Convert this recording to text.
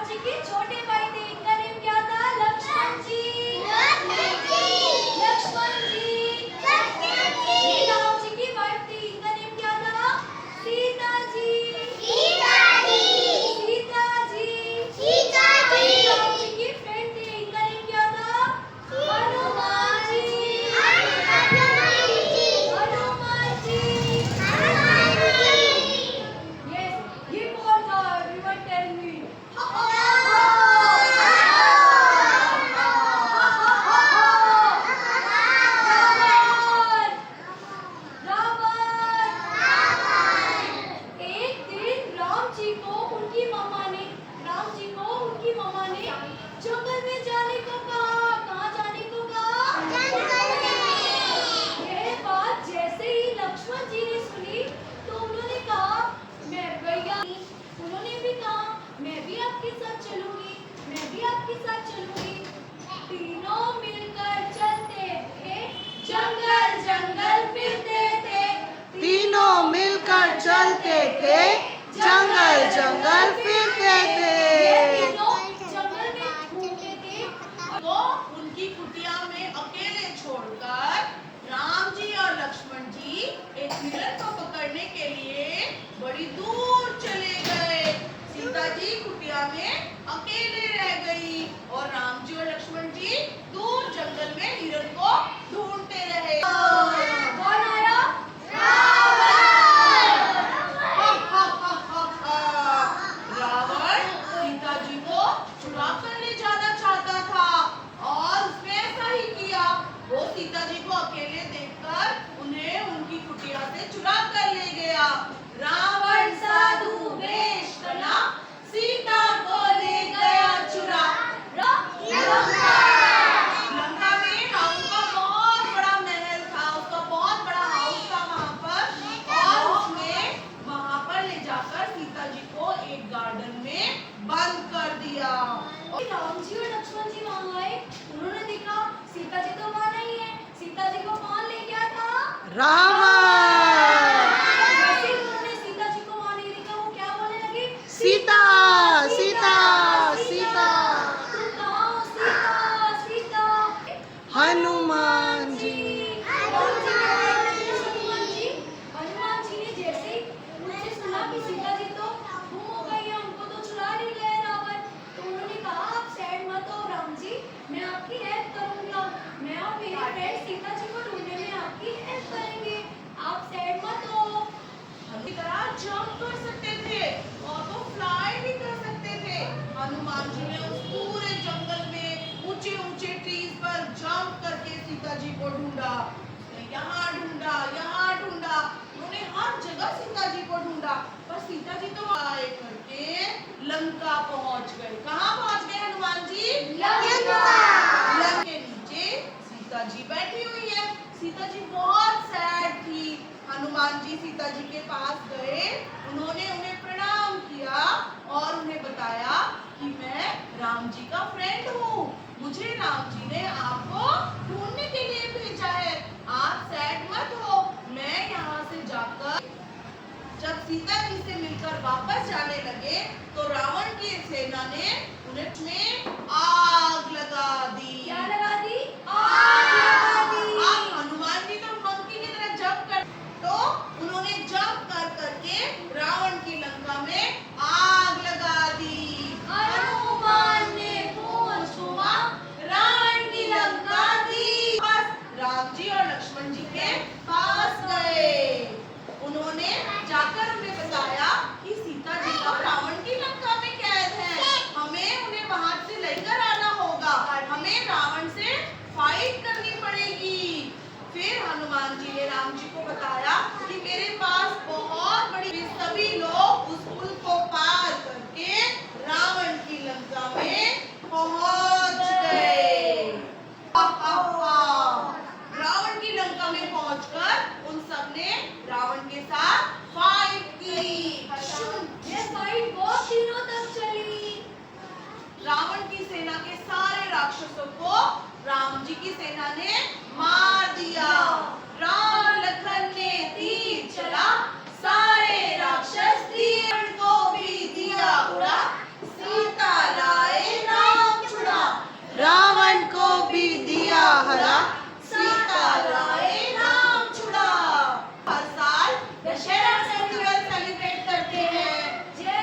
जी के छोटे भाई थे, इनका नेम क्या था? लक्ष्मण जी। लक्ष्मण जी। ये राम जी की वाइफ थी, इनका नेम क्या था? सीता जी। सीता जी। राम जी की फ्रेंड थे, इनका नेम क्या था? हनुमान जी। हनुमान जी। Yes, ये कौन था? Everyone tell me. एक दिन राम जी को उनकी मम्मा ने जंगल में जाने को कहा। कहाँ जाने को कहा? यह बात जैसे ही लक्ष्मण जी ने सुनी तो उन्होंने कहा, मैं भैया, उन्होंने भी कहा मैं भी आपके साथ चलूंगी। तीनों मिलकर चलते थे, जंगल जंगल फिरते थे। तीनों मिलकर चलते थे, जंगल जंगल फिरते थे। ये तीनों जंगल में घूमते थे। वो उनकी कुटिया में अकेले छोड़कर राम जी और लक्ष्मण जी एक हिरण को पकड़ने के लिए बड़ी दूर चले गए। सीता जी कुटिया में अकेले रह गई और राम जी और लक्ष्मण जी दूर जंगल में हिरण को ढूंढते रहे। कौन आया? रावण सीता जी को चुरा कर ले जाना चाहता था और उसने ऐसा ही किया। वो सीता जी को अकेले देखकर उन्हें उनकी कुटिया से चुरा कर ले गया। रावण साधु वेश बना, सीता को ले गया चुरा। लंका में रावण का बहुत बड़ा महल था, उसका बहुत बड़ा हाउस था वहां पर, और उसने वहां पर ले जाकर सीता जी को एक गार्डन में बंद कर दिया। राम जी और लक्ष्मण जी वहां आए, उन्होंने देखा सीता जी तो वहां नहीं है। सीता जी को कौन ले गया था? रावण। जैसे ही उन्होंने सीता जी को वहां नहीं देखा, वो क्या बोलने लगे? सीता सीता सीता। तुम कहाँ हो सीता? हनुमान जी। हनुमान जी ने जैसे ही उनसे सुना कि सीता जी तो गुम हो गई है, उनको तो चुरा ले गया रावण, तो उन्होंने कहा आप सैड मत हो राम जी, मैं आपकी हेल्प करूंगा। मैं और मेरी फ्रेंड सीता जी को ढूंढने में आपकी हेल्प करेंगे, आप सैड मत हो। की तरह जंप कर सकते थे और तो फ्लाई भी कर सकते थे। हनुमान जी ने उस पूरे जंगल में ऊंचे ऊंचे ट्रीज पर जंप करके सीता जी को ढूंढा। यहाँ ढूंढा, उन्होंने हर जगह सीता जी को ढूंढा, पर सीता जी तो आए करके लंका पहुंच गए। कहाँ पहुंच गए हनुमान जी? लंका के नीचे सीता जी बैठी हुई है। सीता जी बहुत सैड थी। हनुमान जी सीता जी के पास गए, उन्होंने उन्हें प्रणाम किया और उन्हें बताया कि मैं राम जी का फ्रेंड हूँ, मुझे राम जी ने आपको ढूंढने के लिए भेजा है, आप सैड मत हो, मैं यहाँ से जाकर। जब सीता जी से मिलकर वापस जाने लगे तो रावण की सेना ने उन्हें